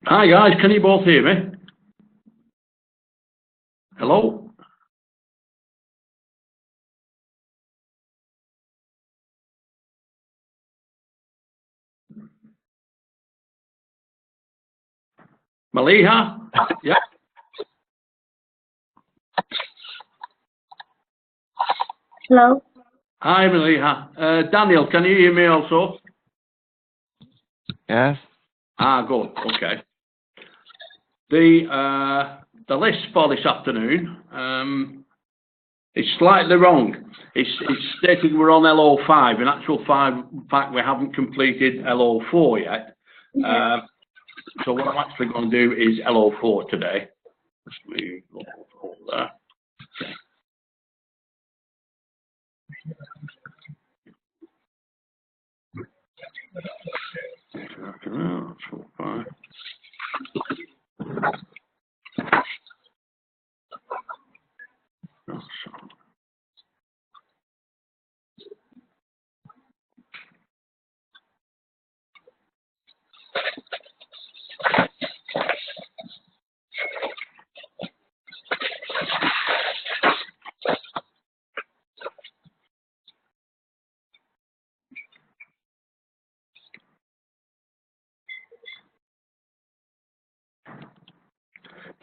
Hi guys, can you both hear me? Hello? Maliha? Yeah. Hello? Hi Maliha. Daniel, can you hear me also? Yes. Good, okay. The list for this afternoon is slightly wrong. It's stated we're on LO5. In actual fact, we haven't completed LO4 yet. So what I'm actually going to do is LO4 today. Just move over there. That's fine.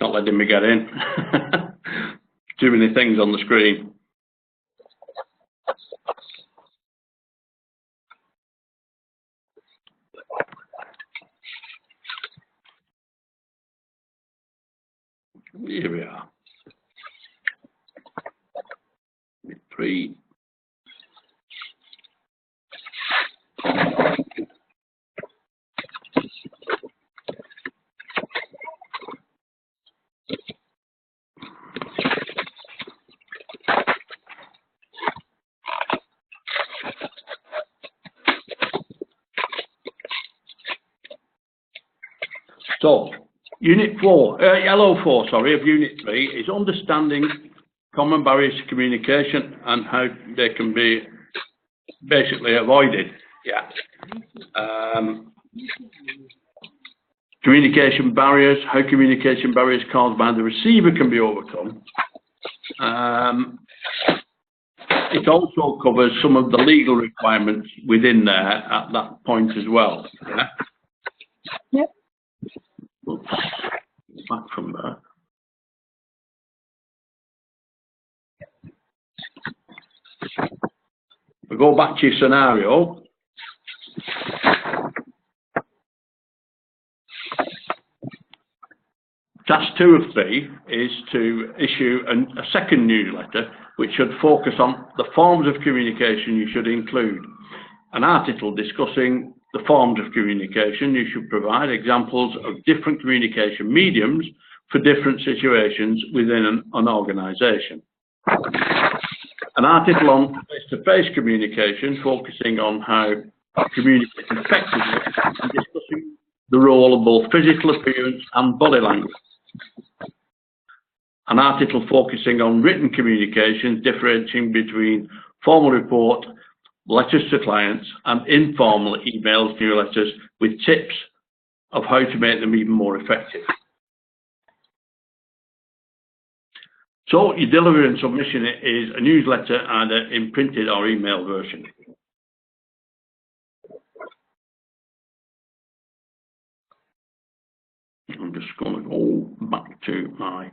Not letting me get in. Too many things on the screen. Here we are. 3. So, Unit 4, LO4, sorry, of Unit 3 is understanding common barriers to communication and how they can be basically avoided. Yeah. Communication barriers, how communication barriers caused by the receiver can be overcome. It also covers some of the legal requirements within there at that point as well. Yeah. Yep. Oops. Back from there. We go back to your scenario. Task 2 of 3 is to issue a second newsletter which should focus on the forms of communication you should include. An article discussing the forms of communication. You should provide examples of different communication mediums for different situations within an organisation. An article on face-to-face communication, focusing on how to communicate effectively and discussing the role of both physical appearance and body language. An article focusing on written communications, differentiating between formal report, letters to clients, and informal emails, newsletters, with tips of how to make them even more effective. So your delivery and submission is a newsletter, either in printed or email version. I'm just going to go back to my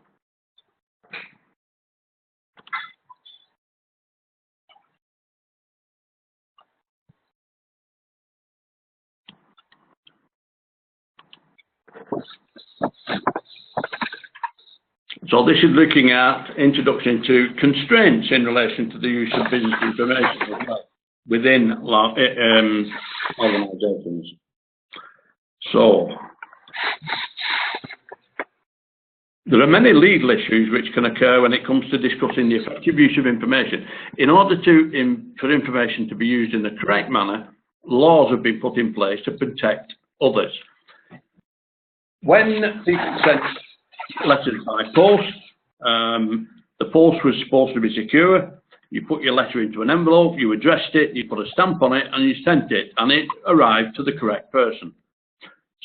So this is looking at introduction to constraints in relation to the use of business information within organisations. So there are many legal issues which can occur when it comes to discussing the effective use of information. In order for information to be used in the correct manner, laws have been put in place to protect others. When people sent letters by post, the post was supposed to be secure. You put your letter into an envelope, you addressed it, you put a stamp on it, and you sent it, and it arrived to the correct person.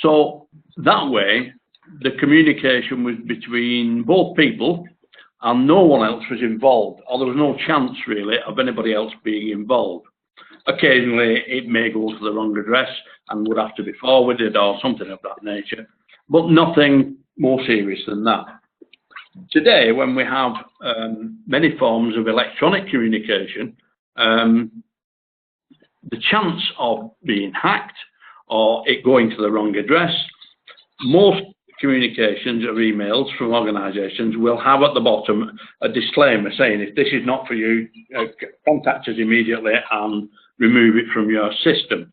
So that way, the communication was between both people and no one else was involved, or there was no chance really of anybody else being involved. Occasionally it may go to the wrong address and would have to be forwarded or something of that nature, but nothing more serious than that. Today, when we have many forms of electronic communication, the chance of being hacked or it going to the wrong address, most communications or emails from organisations will have at the bottom a disclaimer saying, if this is not for you, contact us immediately and remove it from your system.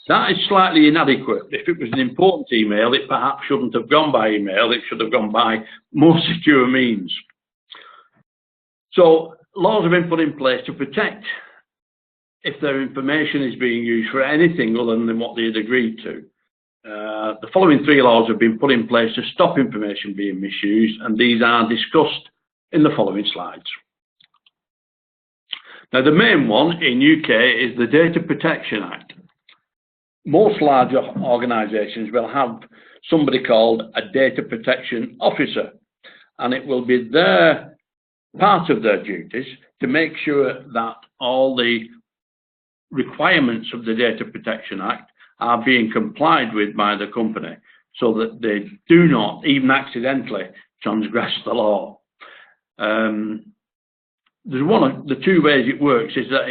That is slightly inadequate. If it was an important email, it perhaps shouldn't have gone by email, it should have gone by more secure means. So laws have been put in place to protect if their information is being used for anything other than what they had agreed to. The following 3 laws have been put in place to stop information being misused, and these are discussed in the following slides. Now, the main one in UK is the Data Protection Act. Most large organisations will have somebody called a data protection officer, and it will be their part of their duties to make sure that all the requirements of the Data Protection Act are being complied with by the company, so that they do not, even accidentally, transgress the law. There's one of the 2 ways it works is that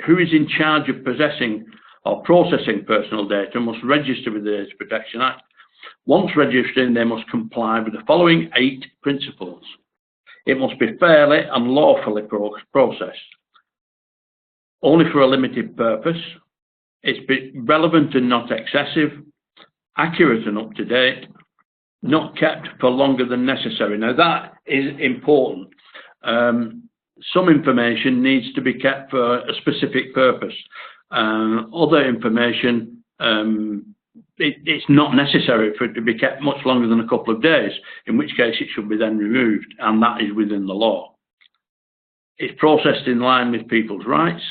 who is in charge of possessing or processing personal data must register with the Data Protection Act. Once registering, they must comply with the following 8 principles. It must be fairly and lawfully processed, only for a limited purpose. It's be relevant and not excessive, accurate and up to date, not kept for longer than necessary. Now that is important. Some information needs to be kept for a specific purpose. Other information, it's not necessary for it to be kept much longer than a couple of days, in which case it should be then removed, and that is within the law. It's processed in line with people's rights,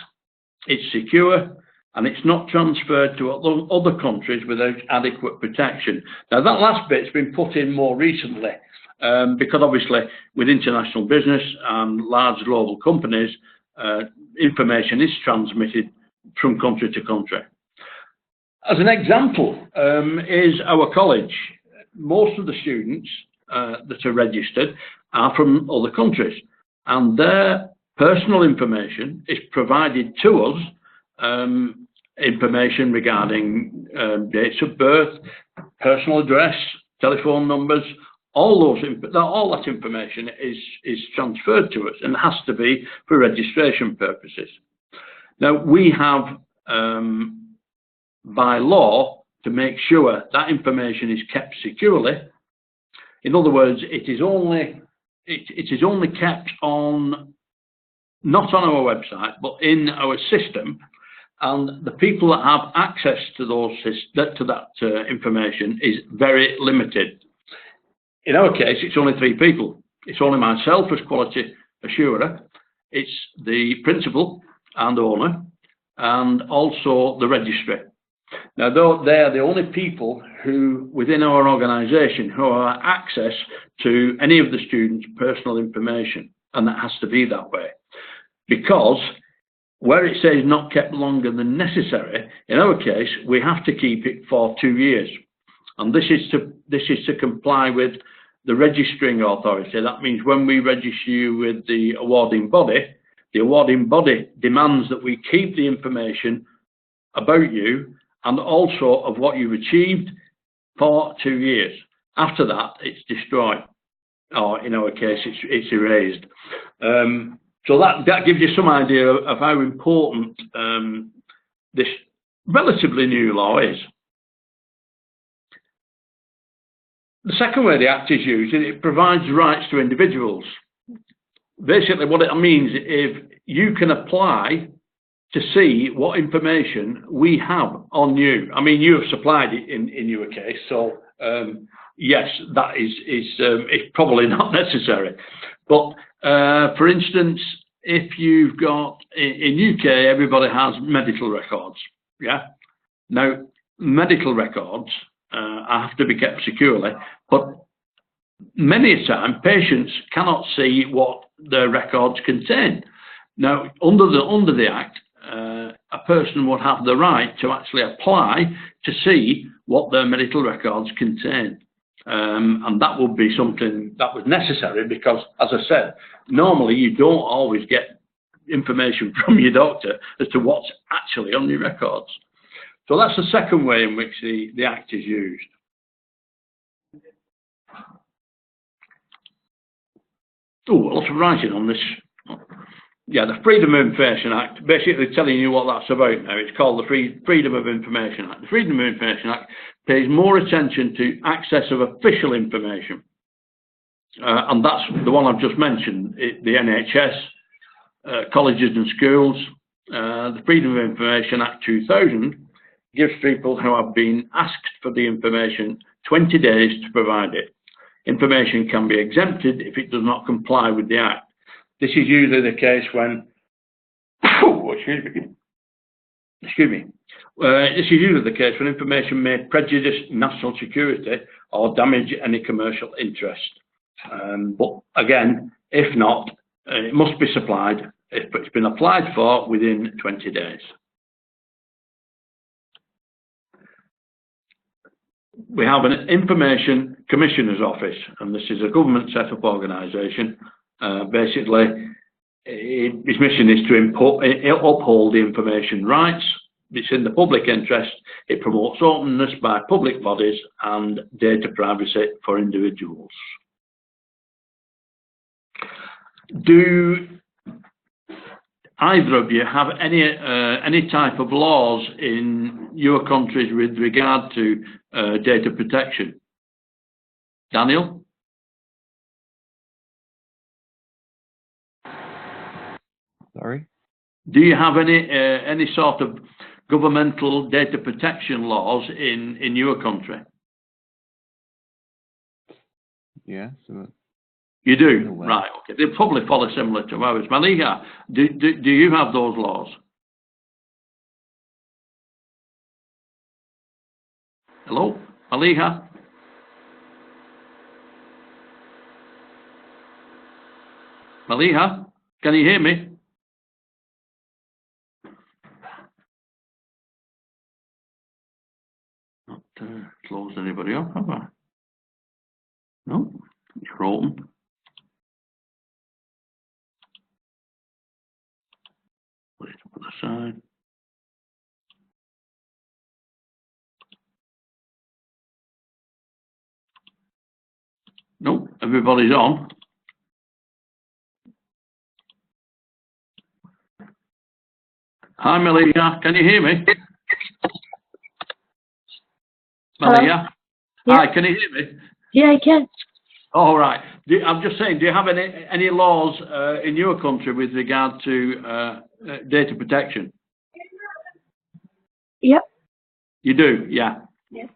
it's secure, and it's not transferred to other countries without adequate protection. Now that last bit's been put in more recently, because obviously with international business and large global companies, information is transmitted from country to country. As an example is our college. Most of the students that are registered are from other countries, and their personal information is provided to us, information regarding dates of birth, personal address, telephone numbers, all that information is transferred to us and has to be for registration purposes. Now we have by law to make sure that information is kept securely. In other words, it is only kept on, not on our website, but in our system, and the people that have access to that information is very limited. In our case, it's only 3 people. It's only myself as quality assurer, it's the principal and owner, and also the registrar. Now, they're the only people who, within our organisation, who have access to any of the students' personal information, and that has to be that way. Because where it says not kept longer than necessary, in our case, we have to keep it for 2 years. And this is to comply with the registering authority. That means when we register you with the awarding body demands that we keep the information about you and also of what you've achieved for 2 years. After that, it's destroyed, or in our case, it's erased. So that gives you some idea of how important this relatively new law is. The second way the Act is used, it provides rights to individuals. Basically, what it means is you can apply to see what information we have on you. I mean, you have supplied it in your case, so yes, that is probably not necessary. But for instance, if you've got, in UK, everybody has medical records, yeah? Now, medical records have to be kept securely, but many a time patients cannot see what their records contain. Now, under the Act, a person would have the right to actually apply to see what their medical records contain. And that would be something that was necessary because, as I said, normally you don't always get information from your doctor as to what's actually on your records. So that's the second way in which the Act is used. Oh, lots of writing on this. Yeah, the Freedom of Information Act, basically telling you what that's about now. It's called the Freedom of Information Act. The Freedom of Information Act pays more attention to access of official information. And that's the one I've just mentioned, the NHS, colleges and schools. The Freedom of Information Act 2000 gives people who have been asked for the information 20 days to provide it. Information can be exempted if it does not comply with the Act. This is usually the case when, excuse me. This is usually the case when information may prejudice national security or damage any commercial interest. But again, if not, it must be supplied if it's been applied for within 20 days. We have an Information Commissioner's Office, and this is a government set-up organisation. Basically, its mission is to uphold the information rights. It's in the public interest. It promotes openness by public bodies and data privacy for individuals. Do either of you have any type of laws in your countries with regard to data protection? Daniel? Sorry? Do you have any sort of governmental data protection laws in your country? Yeah. You do? Right, okay. They probably follow similar to ours. Maliha, do you have those laws? Hello? Maliha? Maliha? Can you hear me? Not closed anybody up, have I? No? You're open. Put it up on the side. No, everybody's on. Hi, Malia, can you hear me? Malia? Yeah. Hi, can you hear me? Yeah, I can. All right. I'm just saying, do you have any laws in your country with regard to data protection? Yep. You do, yeah. Yeah.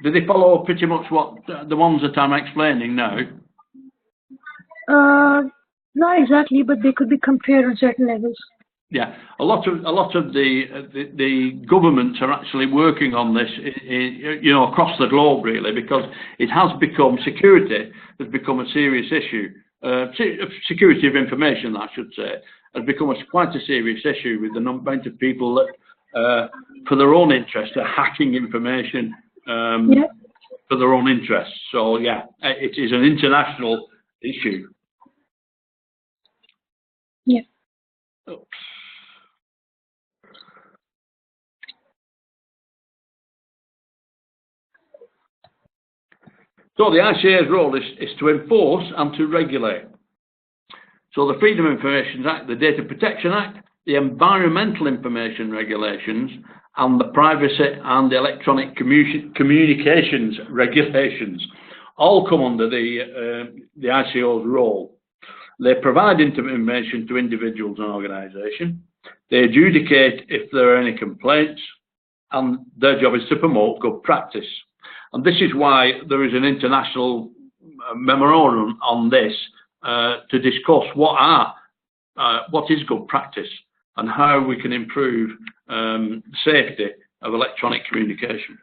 Do they follow pretty much what the ones that I'm explaining now? Not exactly, but they could be compared on certain levels. Yeah, a lot of the governments are actually working on this, you know, across the globe really, because it has become security has become a serious issue. Security of information, I should say, has become quite a serious issue with the amount of people that, for their own interest, are hacking information for their own interests. So yeah, it is an international issue. Yeah. Oops. So the ICA's role is to enforce and to regulate. So the Freedom of Information Act, the Data Protection Act, the Environmental Information Regulations, and the Privacy and Electronic Communications Regulations all come under the ICO's role. They provide information to individuals and organisations. They adjudicate if there are any complaints, and their job is to promote good practice. And this is why there is an international memorandum on this to discuss what is good practice and how we can improve safety of electronic communication.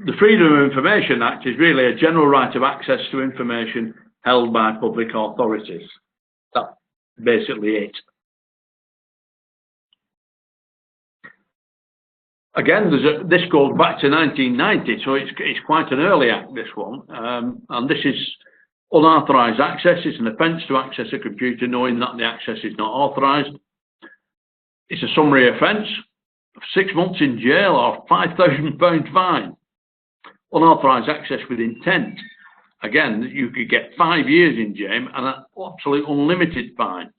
The Freedom of Information Act is really a general right of access to information held by public authorities. That's basically it. Again, this goes back to 1990, so it's quite an early act, this one. And this is unauthorised access. It's an offence to access a computer knowing that the access is not authorised. It's a summary offence of 6 months in jail or £5,000 fine. Unauthorised access with intent. Again, you could get 5 years in jail and an absolute unlimited fine.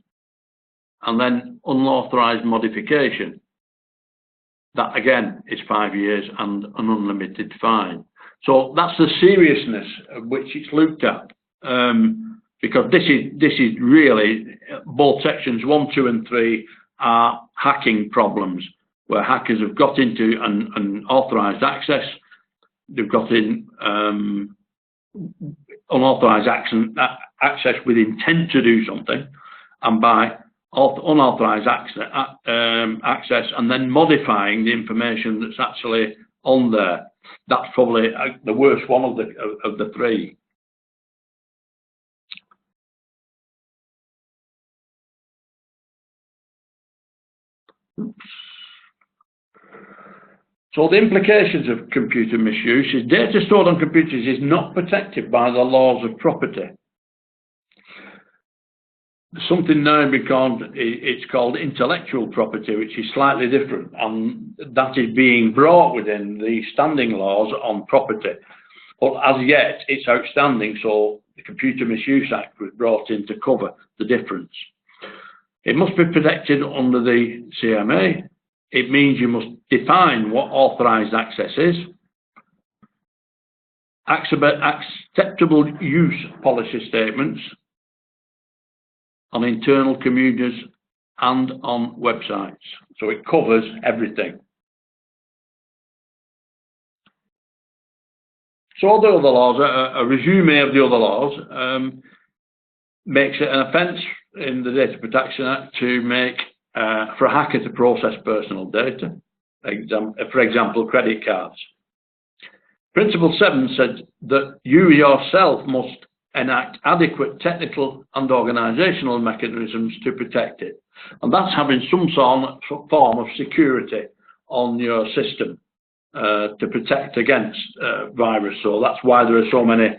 And then unauthorised modification. That again is 5 years and an unlimited fine. So that's the seriousness of which it's looked at. Because this is really, both sections 1, 2 and 3 are hacking problems where hackers have got into an authorised access. They've got in unauthorised access with intent to do something, and by unauthorised access and then modifying the information that's actually on there. That's probably the worst one of the three. So the implications of computer misuse is data stored on computers is not protected by the laws of property. Something now it's called intellectual property, which is slightly different, and that is being brought within the standing laws on property. But as yet, it's outstanding, so the Computer Misuse Act was brought in to cover the difference. It must be protected under the CMA. It means you must define what authorised access is, acceptable use policy statements on internal computers and on websites. So it covers everything. So the other laws, a resume of the other laws, makes it an offence in the Data Protection Act to make for a hacker to process personal data, for example, credit cards. Principle 7 said that you yourself must enact adequate technical and organisational mechanisms to protect it. And that's having some form of security on your system to protect against virus. So that's why there are so many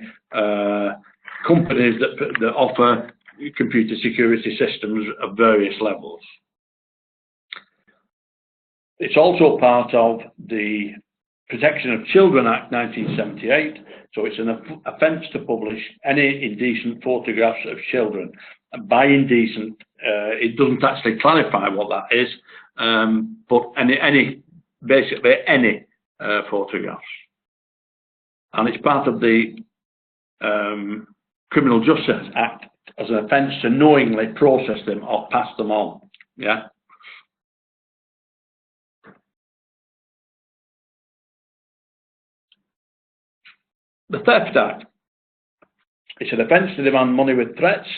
companies that offer computer security systems of various levels. It's also part of the Protection of Children Act 1978, so it's an offence to publish any indecent photographs of children. And by indecent, it doesn't actually clarify what that is, but basically any photographs. And it's part of the Criminal Justice Act as an offence to knowingly process them or pass them on. Yeah. The Theft Act. It's an offence to demand money with threats,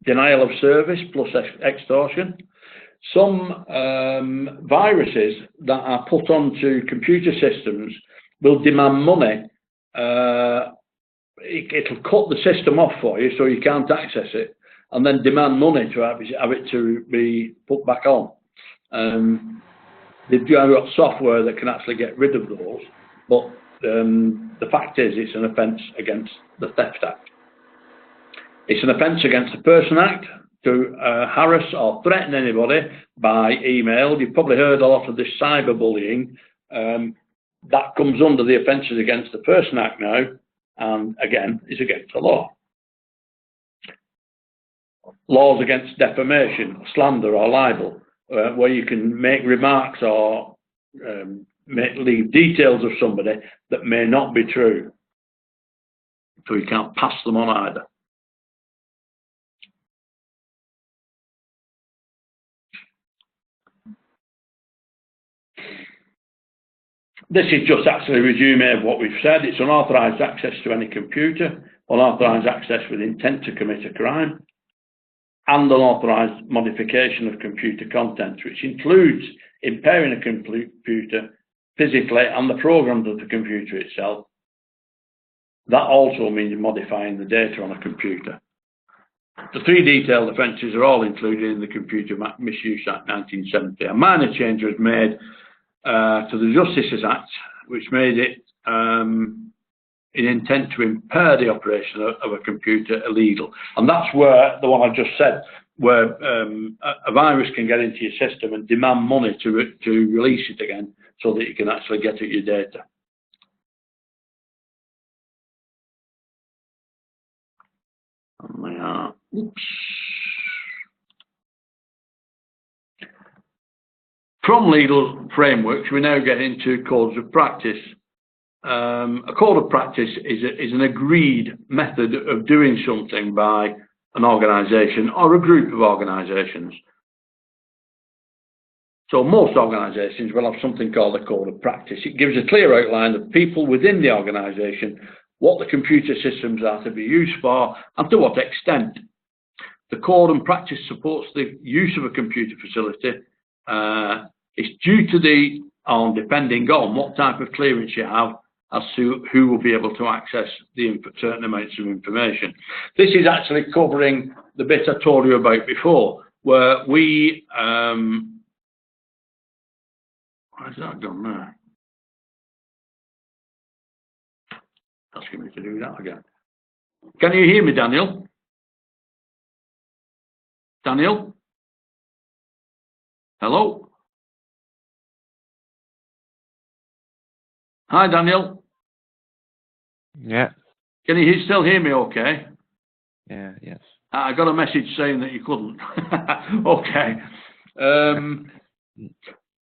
denial of service plus extortion. Some viruses that are put onto computer systems will demand money. It'll cut the system off for you so you can't access it, and then demand money to have it to be put back on. They've got software that can actually get rid of those, but the fact is it's an offence against the Theft Act. It's an offence against the Pearson Act to harass or threaten anybody by email. You've probably heard a lot of this cyberbullying. That comes under the offences against the Pearson Act now, and again is against the law. Laws against defamation, slander or libel, where you can make remarks or leave details of somebody that may not be true, so you can't pass them on either. This is just actually a resume of what we've said. It's unauthorised access to any computer, unauthorised access with intent to commit a crime, and unauthorised modification of computer content, which includes impairing a computer physically and the programs of the computer itself. That also means modifying the data on a computer. The three detailed offences are all included in the Computer Misuse Act 1970. A minor change was made to the Justices Act, which made it in intent to impair the operation of a computer illegal. And that's where the one I just said, where a virus can get into your system and demand money to release it again so that you can actually get at your data. Oops. From legal frameworks, we now get into codes of practice. A code of practice is an agreed method of doing something by an organisation or a group of organisations. So most organisations will have something called a code of practice. It gives a clear outline of people within the organisation, what the computer systems are to be used for, and to what extent. The code and practice supports the use of a computer facility. It's due to depending on what type of clearance you have, as to who will be able to access the certain amounts of information. This is actually covering the bit I told you about before, where we, where's that gone there? Asking me to do that again. Can you hear me, Daniel? Daniel? Hello? Hi, Daniel. Yeah. Can you still hear me okay? Yeah, yes. I got a message saying that you couldn't. Okay.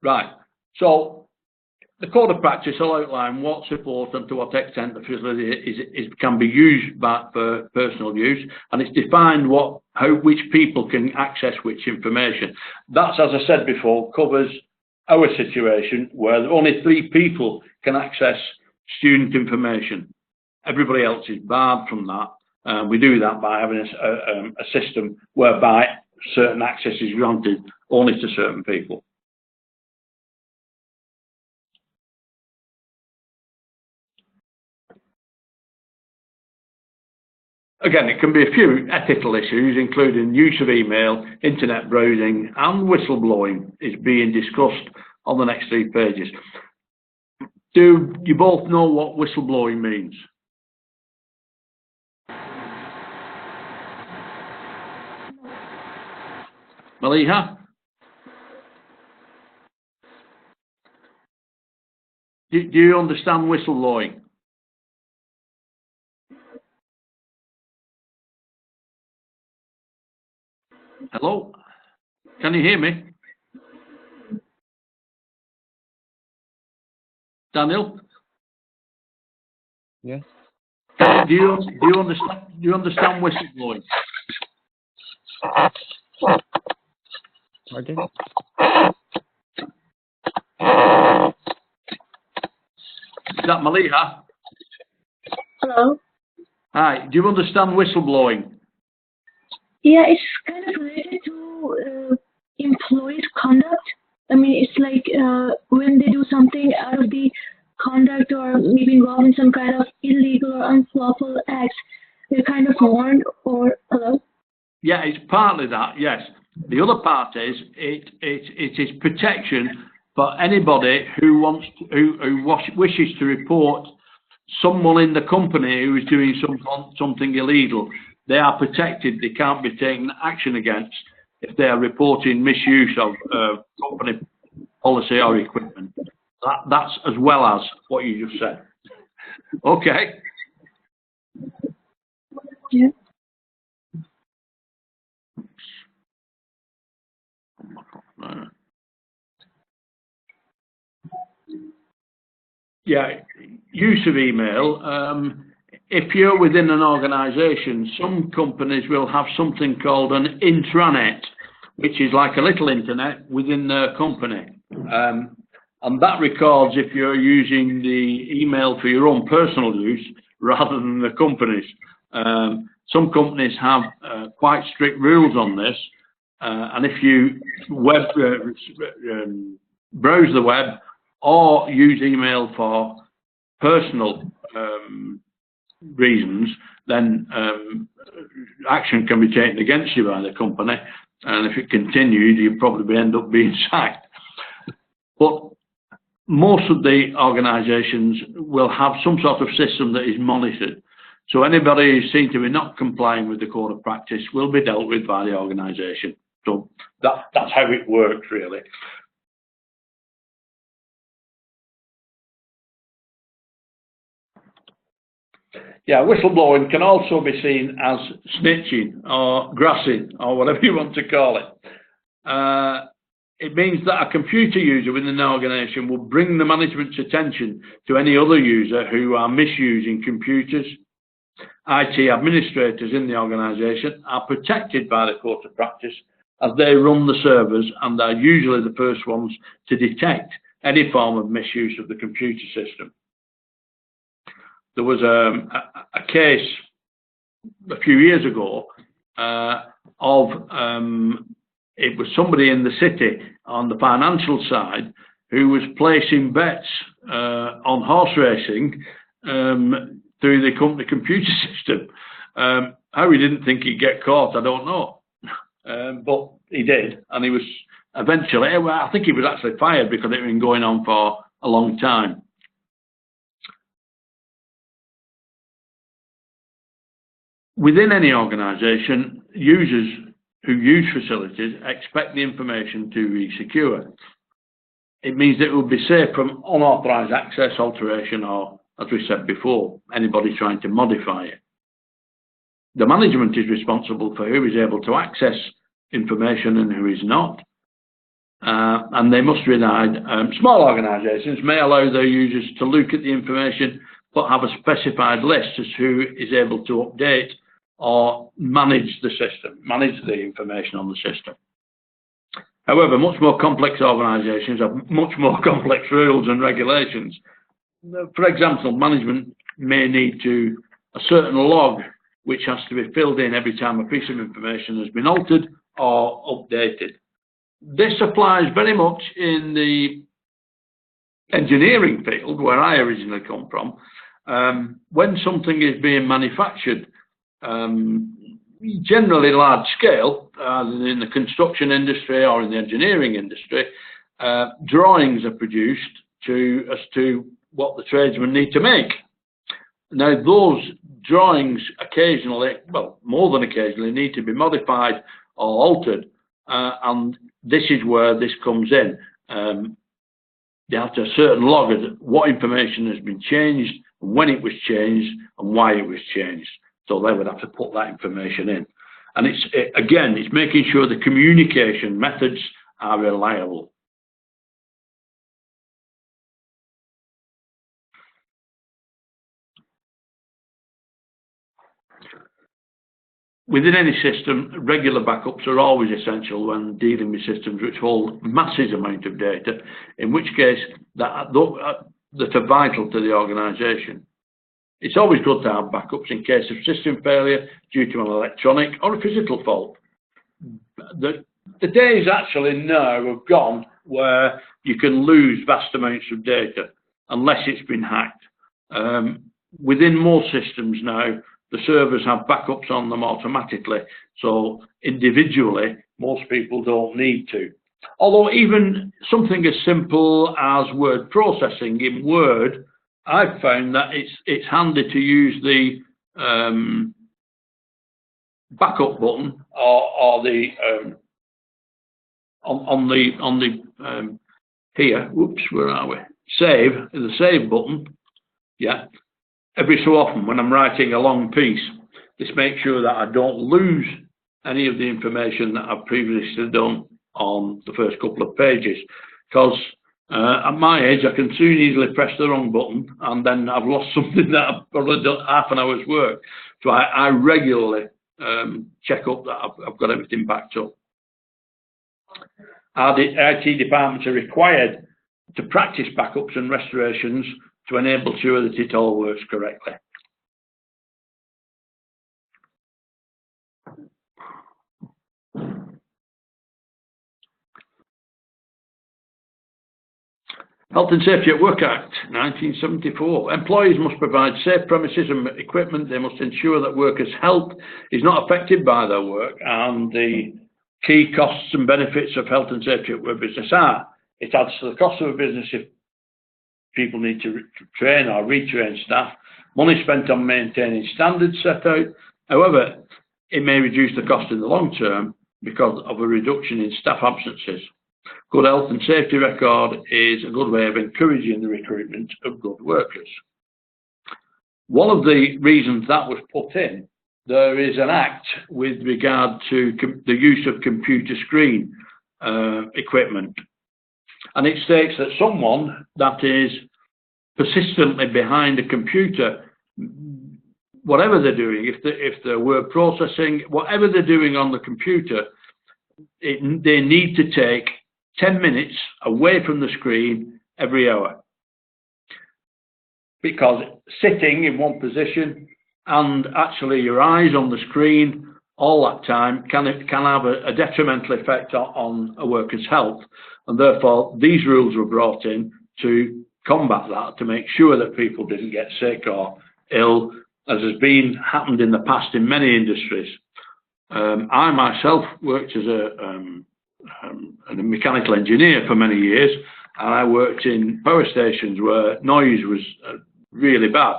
Right. So the code of practice will outline what support and to what extent the facility can be used for personal use, and it's defined which people can access which information. That's, as I said before, covers our situation where only 3 people can access student information. Everybody else is barred from that. We do that by having a system whereby certain access is granted only to certain people. Again, it can be a few ethical issues, including use of email, internet browsing, and whistleblowing is being discussed on the next 3 pages. Do you both know what whistleblowing means? Maliha? Do you understand whistleblowing? Hello? Can you hear me? Daniel? Yes. Do you understand whistleblowing? Pardon? Is that Maliha? Hello? Hi, do you understand whistleblowing? Yeah, it's kind of related to employees' conduct. I mean, it's like when they do something out of the conduct or maybe involved in some kind of illegal or unlawful acts, they're kind of warned or, hello? Yeah, it's partly that, yes. The other part is it is protection for anybody who wishes to report someone in the company who is doing something illegal. They are protected. They can't be taken action against if they are reporting misuse of company policy or equipment. That's as well as what you just said. Okay. Yeah. Yeah, use of email. If you're within an organisation, some companies will have something called an intranet, which is like a little internet within their company. And that records if you're using the email for your own personal use rather than the company's. Some companies have quite strict rules on this, and if you browse the web or use email for personal reasons, then action can be taken against you by the company, and if it continued, you'd probably end up being sacked. But most of the organisations will have some sort of system that is monitored. So anybody who seems to be not complying with the code of practice will be dealt with by the organisation. So that's how it works, really. Yeah, whistleblowing can also be seen as snitching or grassing or whatever you want to call it. It means that a computer user within an organisation will bring the management's attention to any other user who are misusing computers. IT administrators in the organisation are protected by the code of practice as they run the servers and are usually the first ones to detect any form of misuse of the computer system. There was a case a few years ago it was somebody in the city on the financial side who was placing bets on horse racing through the company computer system. How he didn't think he'd get caught, I don't know. But he did, and he was eventually, I think he was actually fired because it had been going on for a long time. Within any organisation, users who use facilities expect the information to be secure. It means that it will be safe from unauthorised access, alteration, or, as we said before, anybody trying to modify it. The management is responsible for who is able to access information and who is not. And they must reside. Small organisations may allow their users to look at the information, but have a specified list as who is able to update or manage the system, manage the information on the system. However, much more complex organisations have much more complex rules and regulations. For example, management may need a certain log which has to be filled in every time a piece of information has been altered or updated. This applies very much in the engineering field, where I originally come from. When something is being manufactured, generally large scale, in the construction industry or in the engineering industry, drawings are produced as to what the tradesmen need to make. Now, those drawings occasionally, well, more than occasionally, need to be modified or altered, and this is where this comes in. They have to have a certain log of what information has been changed, when it was changed, and why it was changed. So they would have to put that information in. And it's making sure the communication methods are reliable. Within any system, regular backups are always essential when dealing with systems which hold massive amount of data, in which case that are vital to the organisation. It's always good to have backups in case of system failure due to an electronic or a physical fault. The days actually now have gone where you can lose vast amounts of data unless it's been hacked. Within most systems now, the servers have backups on them automatically, so individually, most people don't need to. Although even something as simple as word processing in Word, I've found that it's handy to use the backup button or the on the here. Whoops, where are we? Save, the save button. Yeah. Every so often when I'm writing a long piece, this makes sure that I don't lose any of the information that I've previously done on the first couple of pages. Because at my age, I can soon easily press the wrong button and then I've lost something that I've probably done half an hour's work. So I regularly check up that I've got everything backed up. Our IT departments are required to practice backups and restorations to enable sure that it all works correctly. Health and Safety at Work Act, 1974. Employees must provide safe premises and equipment. They must ensure that workers' health is not affected by their work. And the key costs and benefits of health and safety at work business are: it adds to the cost of a business if people need to train or retrain staff. Money spent on maintaining standards set out. However, it may reduce the cost in the long term because of a reduction in staff absences. Good health and safety record is a good way of encouraging the recruitment of good workers. One of the reasons that was put in, there is an act with regard to the use of computer screen equipment. And it states that someone that is persistently behind a computer, whatever they're doing, if they're word processing, whatever they're doing on the computer, they need to take 10 minutes away from the screen every hour. Because sitting in one position and actually your eyes on the screen all that time can have a detrimental effect on a worker's health. And therefore, these rules were brought in to combat that, to make sure that people didn't get sick or ill, as has happened in the past in many industries. I myself worked as a mechanical engineer for many years, and I worked in power stations where noise was really bad.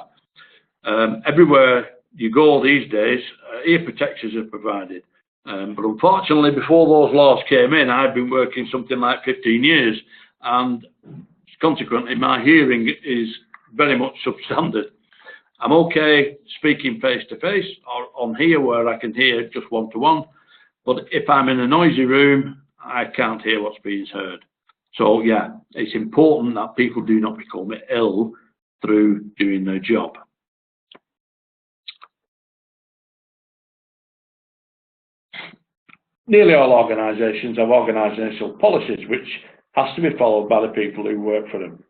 Everywhere you go these days, ear protectors are provided. But unfortunately, before those laws came in, I'd been working something like 15 years, and consequently, my hearing is very much substandard. I'm okay speaking face to face or on here where I can hear just one-to-one, but if I'm in a noisy room, I can't hear what's being heard. So yeah, it's important that people do not become ill through doing their job. Nearly all organisations have organisational policies which has to be followed by the people who work for them.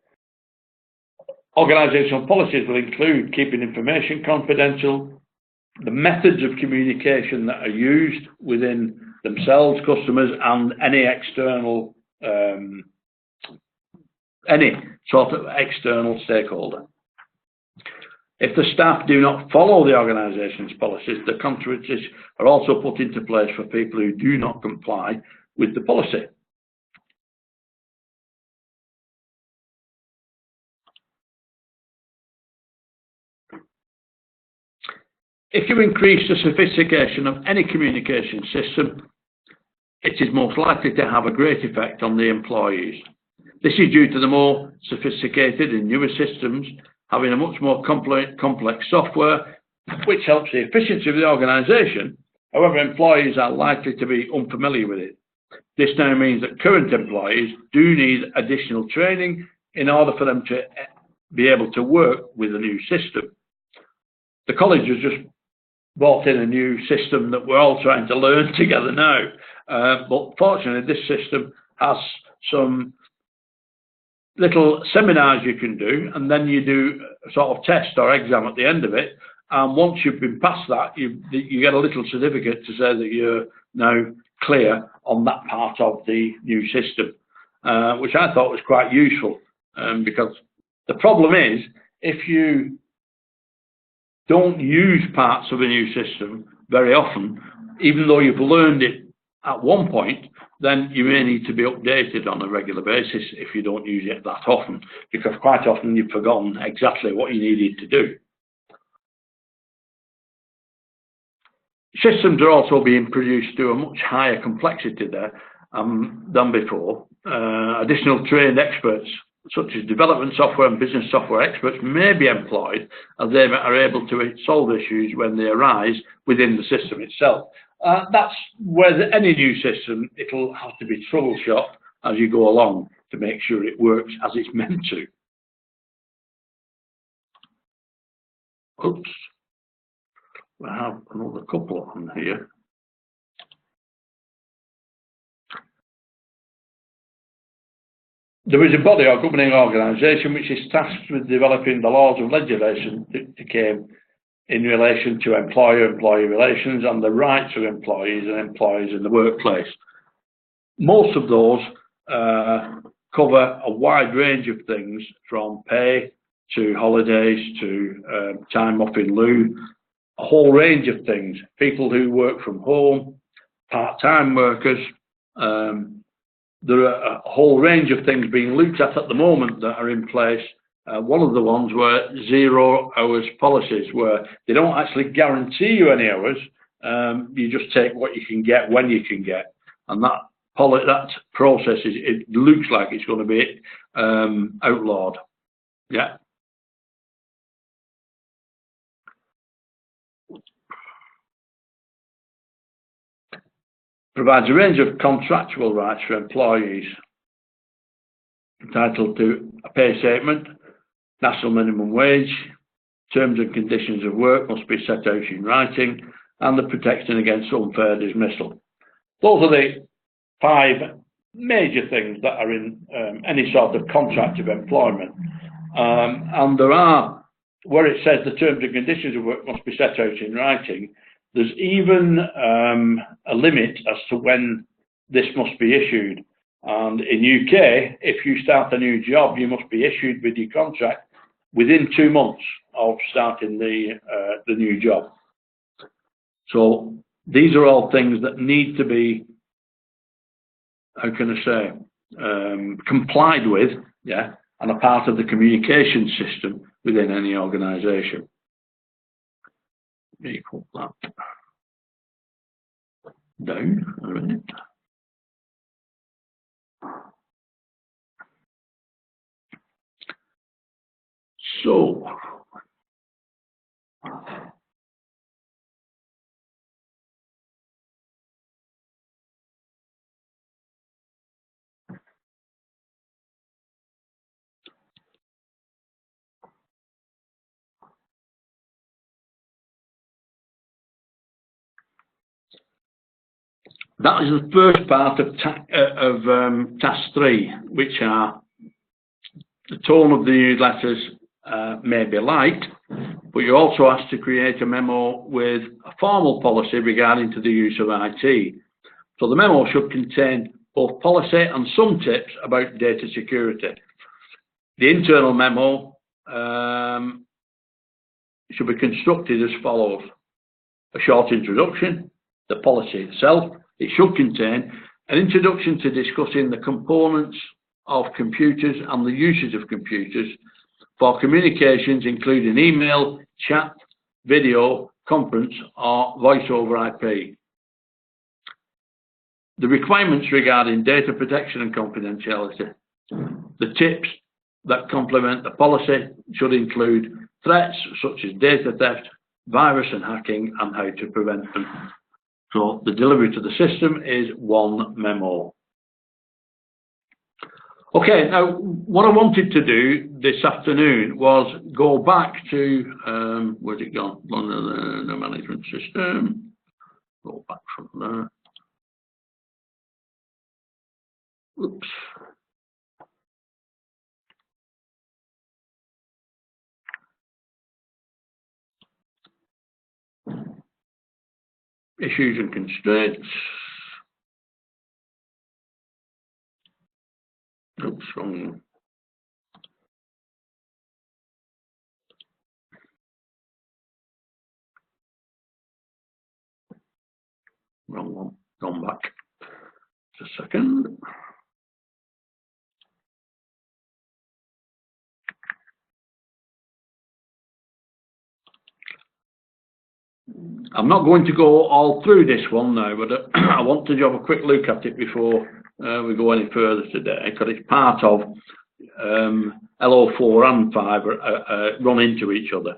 Organisational policies will include keeping information confidential, the methods of communication that are used within themselves, customers, and any external, any sort of external stakeholder. If the staff do not follow the organisation's policies, the consequences are also put into place for people who do not comply with the policy. If you increase the sophistication of any communication system, it is most likely to have a great effect on the employees. This is due to the more sophisticated and newer systems having a much more complex software, which helps the efficiency of the organisation. However, employees are likely to be unfamiliar with it. This now means that current employees do need additional training in order for them to be able to work with the new system. The college has just brought in a new system that we're all trying to learn together now. But fortunately, this system has some little seminars you can do, and then you do a sort of test or exam at the end of it. And once you've been past that, you get a little certificate to say that you're now clear on that part of the new system, which I thought was quite useful. Because the problem is, if you don't use parts of a new system very often, even though you've learned it at one point, then you may need to be updated on a regular basis if you don't use it that often, because quite often you've forgotten exactly what you needed to do. Systems are also being produced to a much higher complexity there than before. Additional trained experts, such as development software and business software experts, may be employed as they are able to solve issues when they arise within the system itself. That's where any new system, it'll have to be troubleshot as you go along to make sure it works as it's meant to. Oops, I have another couple on here. There is a body or governing organisation which is tasked with developing the laws and legislation that came in relation to employer-employee relations and the rights of employees and employees in the workplace. Most of those cover a wide range of things, from pay to holidays to time off in lieu, a whole range of things. People who work from home, part-time workers. There are a whole range of things being looked at the moment that are in place. One of the ones were 0 hours policies, where they don't actually guarantee you any hours. You just take what you can get when you can get, and that process it looks like it's going to be outlawed. Yeah. Provides a range of contractual rights for employees entitled to a pay statement, national minimum wage, terms and conditions of work must be set out in writing, and the protection against unfair dismissal. Those are the 5 major things that are in any sort of contract of employment. And there are, where it says the terms and conditions of work must be set out in writing, there's even a limit as to when this must be issued. And in UK, if you start a new job, you must be issued with your contract within 2 months of starting the new job. So these are all things that need to be, how can I say, complied with, yeah, and a part of the communication system within any organisation. Me put that down a minute. So, that is the first part of task 3, which are the tone of the newsletters may be light, but you're also asked to create a memo with a formal policy regarding to the use of IT. So the memo should contain both policy and some tips about data security. The internal memo should be constructed as follows: a short introduction, the policy itself. It should contain an introduction to discussing the components of computers and the uses of computers for communications, including email, chat, video, conference, or voice over IP. The requirements regarding data protection and confidentiality. The tips that complement the policy should include threats such as data theft, virus and hacking, and how to prevent them. So the delivery to the system is 1 memo. Okay, now what I wanted to do this afternoon was go back to, where's it gone? The management system. Go back from there. Oops. Issues and constraints. Oops, wrong. Wrong one. Gone back. Just a second. I'm not going to go all through this one now, but I want to have a quick look at it before we go any further today, because it's part of LO4 and 5 run into each other.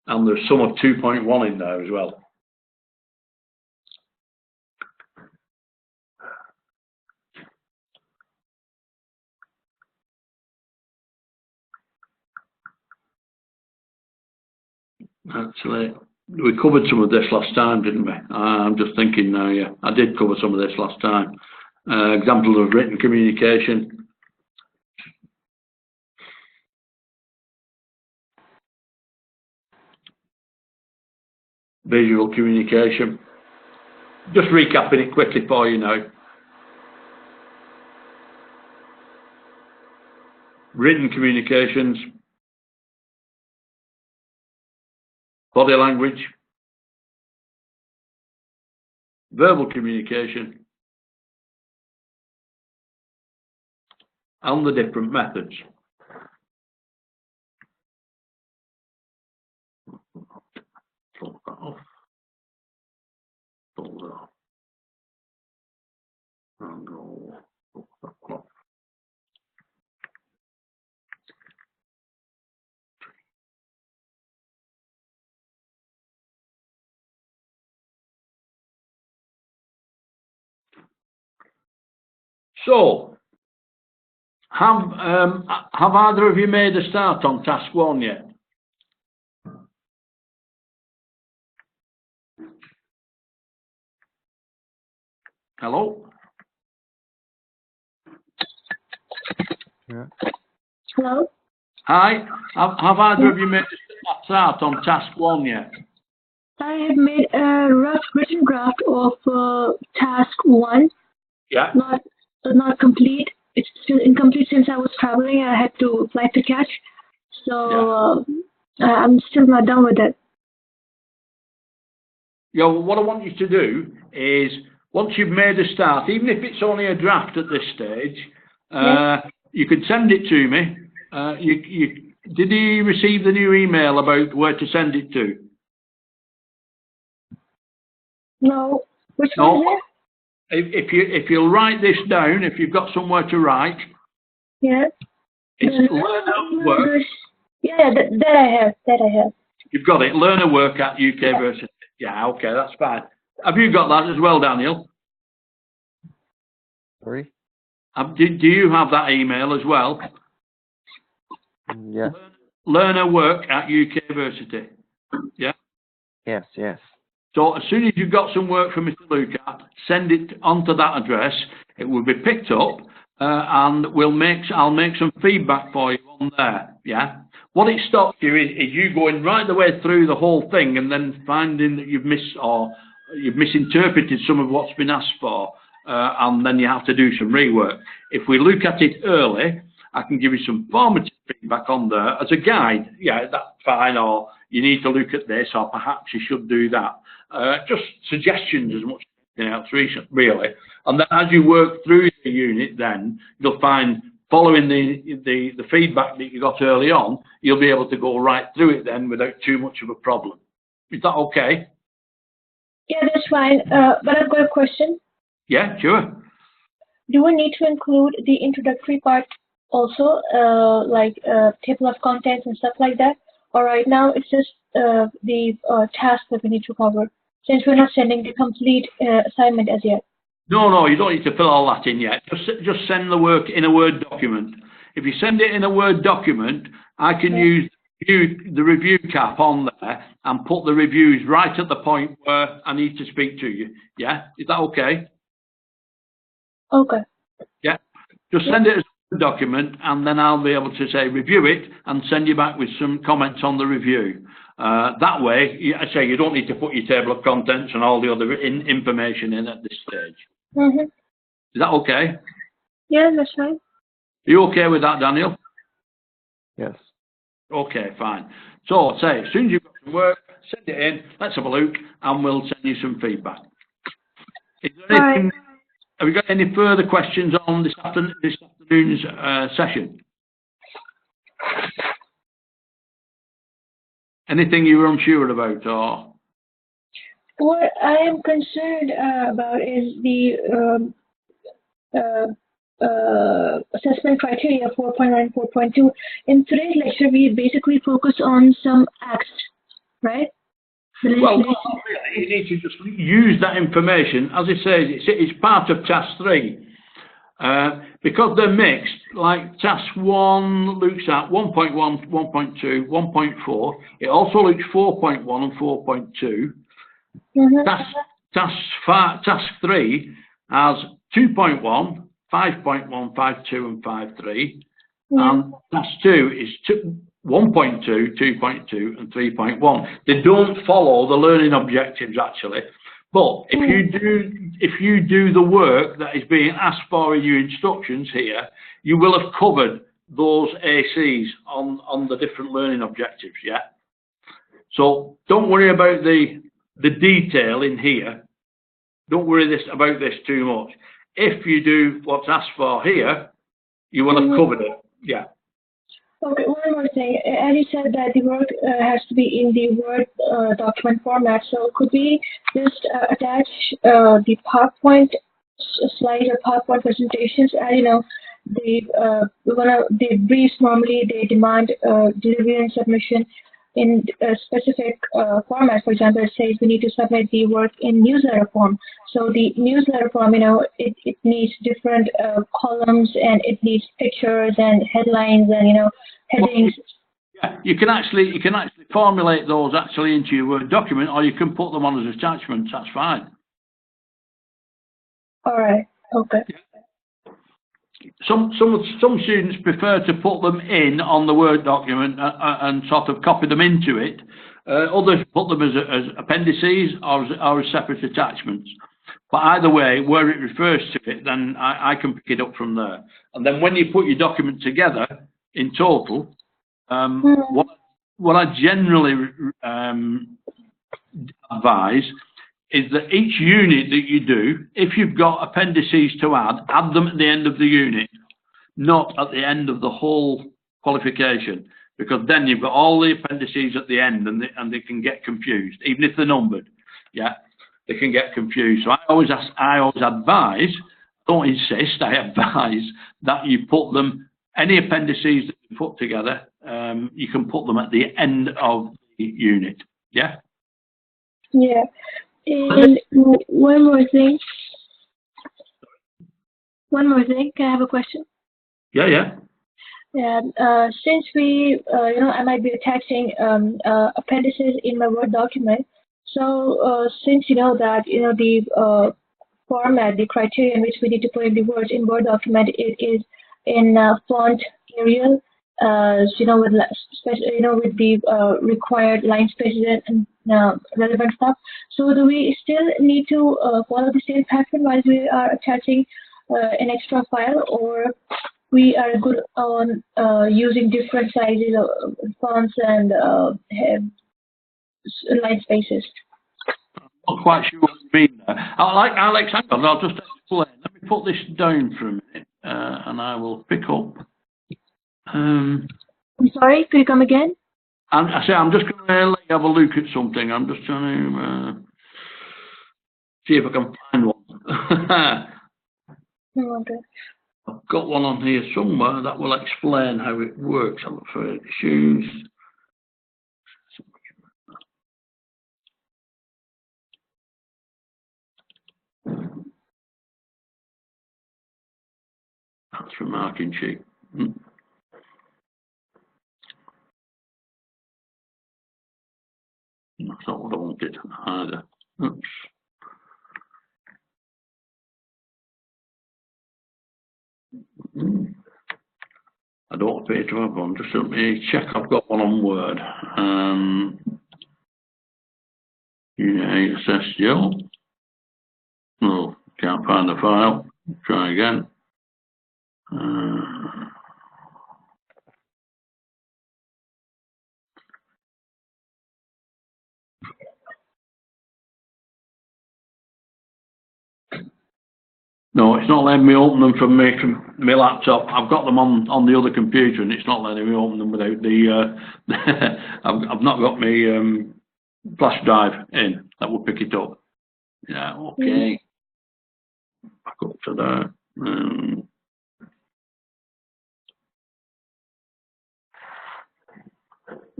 And there's some of 2.1 in there as well. Actually, we covered some of this last time, didn't we? I'm just thinking now, yeah. I did cover some of this last time. Examples of written communication. Visual communication. Just recapping it quickly for you now. written communications, body language, verbal communication, and the different methods. Pull that off. Pull that off. And go up that clock. So, have either of you made a start on task 1 yet? Hello? Yeah. Hello? Hi, have either of you made a start on task 1 yet? I have made a rough written draft of task 1. Yeah. Not complete. It's still incomplete since I was traveling. I had to fly to catch. So I'm still not done with it. Yeah, well, what I want you to do is, once you've made a start, even if it's only a draft at this stage, you can send it to me. Did you receive the new email about where to send it to? No. Which one is it? If you'll write this down, if you've got somewhere to write, Yeah. it's learn at work. Yeah, that I have. That I have. You've got it. Learn at work at UK Versity. Yeah, okay, that's fine. Have you got that as well, Daniel? Sorry? Do you have that email as well? Yeah. Learn at work at UK Versity. Yeah. Yes, yes. So as soon as you've got some work for Mr. Luke at, send it onto that address. It will be picked up, and I'll make some feedback for you on there. Yeah. What it stops you is you going right the way through the whole thing and then finding that you've misinterpreted some of what's been asked for, and then you have to do some rework. If we look at it early, I can give you some formative feedback on there as a guide. Yeah, that's fine, or you need to look at this, or perhaps you should do that. Just suggestions as much as anything else, really. And then as you work through the unit, then you'll find, following the feedback that you got early on, you'll be able to go right through it then without too much of a problem. Is that okay? Yeah, that's fine. But I've got a question. Yeah, sure. Do we need to include the introductory part also, like table of contents and stuff like that? Or right now it's just the task that we need to cover, since we're not sending the complete assignment as yet? No, you don't need to fill all that in yet. Just send the work in a Word document. If you send it in a Word document, I can use the review cap on there and put the reviews right at the point where I need to speak to you. Yeah? Is that okay? Okay. Yeah. Just send it as a document, and then I'll be able to say review it and send you back with some comments on the review. That way, I say you don't need to put your table of contents and all the other information in at this stage. Mm-hmm. Is that okay? Yeah, that's fine. Are you okay with that, Daniel? Yes. Okay, fine. So, say, as soon as you've got some work, send it in, let's have a look, and we'll send you some feedback. Is there anything, have you got any further questions on this afternoon's session? Anything you were unsure about, or? What I am concerned about is the assessment criteria 4.1, 4.2. In today's lecture, we basically focus on some acts, right? Well, not really. You need to just use that information. As I say, it's part of task 3. Because they're mixed, like task 1 looks at 1.1, 1.2, 1.4. It also looks 4.1 and 4.2. Task 3 has 2.1, 5.1, 5.2 and 5.3. And task 2 is 1.2, 2.2 and 3.1. They don't follow the learning objectives actually. But if you do the work that is being asked for in your instructions here, you will have covered those ACs on the different learning objectives, yeah? So don't worry about the detail in here. Don't worry about this too much. If you do what's asked for here, you will have covered it, yeah. Okay, one more thing. As you said that the work has to be in the Word document format, so could we just attach the PowerPoint slides or PowerPoint presentations? As you know, the briefs normally they demand delivery and submission in a specific format. For example, it says we need to submit the work in newsletter form. So the newsletter form, you know, it needs different columns, and it needs pictures and headlines and, you know, headings. Yeah, you can actually formulate those actually into your Word document, or you can put them on as attachments. That's fine. All right. Okay. Yeah. Some students prefer to put them in on the Word document and sort of copy them into it. Others put them as appendices or as separate attachments. But either way, where it refers to it, then I can pick it up from there. And then when you put your document together in total, what I generally advise is that each unit that you do, if you've got appendices to add them at the end of the unit, not at the end of the whole qualification, because then you've got all the appendices at the end, and they can get confused, even if they're numbered. Yeah, they can get confused. So I always advise, don't insist, I advise that you put them, any appendices that you put together, you can put them at the end of the unit. Yeah. Yeah. And one more thing. Can I have a question? Yeah, yeah. Yeah. Since we, you know, I might be attaching appendices in my Word document. So since you know that, you know, the format, the criteria in which we need to put in the words in Word document, it is in font Arial. You know, with with the required line spaces and relevant stuff. So do we still need to follow the same pattern while we are attaching an extra file, or we are good on using different sizes of fonts and line spaces? I'm not quite sure what you mean there. Alex, hang on, I'll just explain. Let me put this down for a minute, and I will pick up. I'm sorry, could you come again? I'm just going to let you have a look at something. I'm just trying to see if I can find one. Okay. I've got one on here somewhere that will explain how it works. I'm afraid. Issues. That's for marking sheet. That's not what I wanted either. Oops. I don't appear to have one. Just let me check. I've got one on Word. Unit 8 SSGL. Oh, can't find the file. Try again. No, it's not letting me open them from my laptop. I've got them on the other computer, and it's not letting me open them without the. I've not got my flash drive in that will pick it up. Yeah, okay. Back up to that.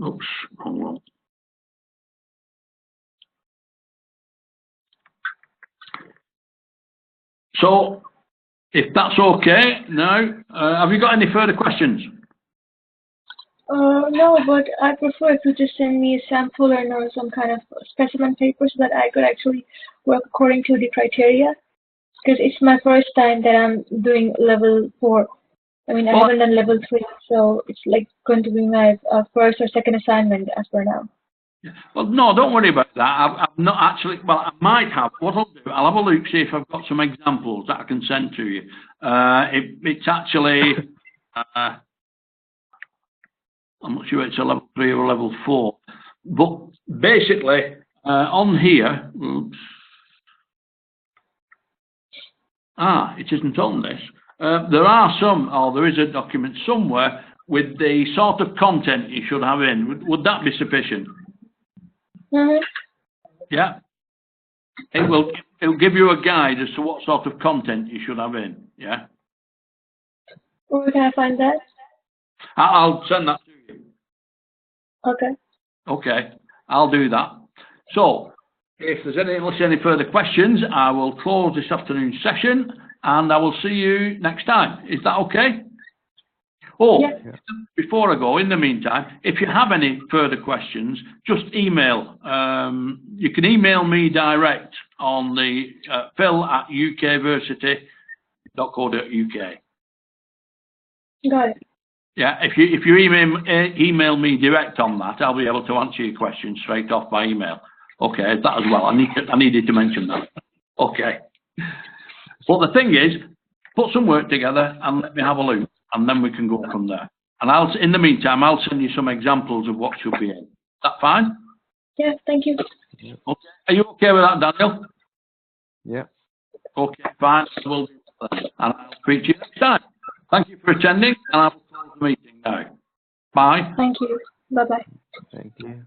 Oops, wrong one. So, if that's okay now, have you got any further questions? No, but I prefer if you just send me a sample or some kind of specimen paper so that I could actually work according to the criteria. Because it's my first time that I'm doing level 4. I mean, I haven't done level 3, so it's like going to be my first or second assignment as per now. Well, no, don't worry about that. I've not actually, well, I might have. What I'll do, I'll have a look, see if I've got some examples that I can send to you. It's actually, I'm not sure it's a level 3 or a level 4. But basically, on here, oops. It isn't on this. There are some, or there is a document somewhere with the sort of content you should have in. Would that be sufficient? Mm-hmm. Yeah. It'll give you a guide as to what sort of content you should have in. Yeah. Where can I find that? I'll send that to you. Okay. Okay. I'll do that. So, if there's any further questions, I will close this afternoon's session and I will see you next time. Is that okay? Oh, yeah. Before I go, in the meantime, if you have any further questions, just email. You can email me direct on the phil@ukversity.co.uk. Got it. Yeah, if you email me direct on that, I'll be able to answer your questions straight off by email. Okay, that as well. I needed to mention that. Okay. Well, the thing is, put some work together and let me have a look, and then we can go from there. And in the meantime, I'll send you some examples of what should be in. Is that fine? Yeah, thank you. Okay. Are you okay with that, Daniel? Yeah. Okay, fine. We'll do that then. And I'll speak to you next time. Thank you for attending, and I will close the meeting now. Bye. Thank you. Bye-bye. Thank you.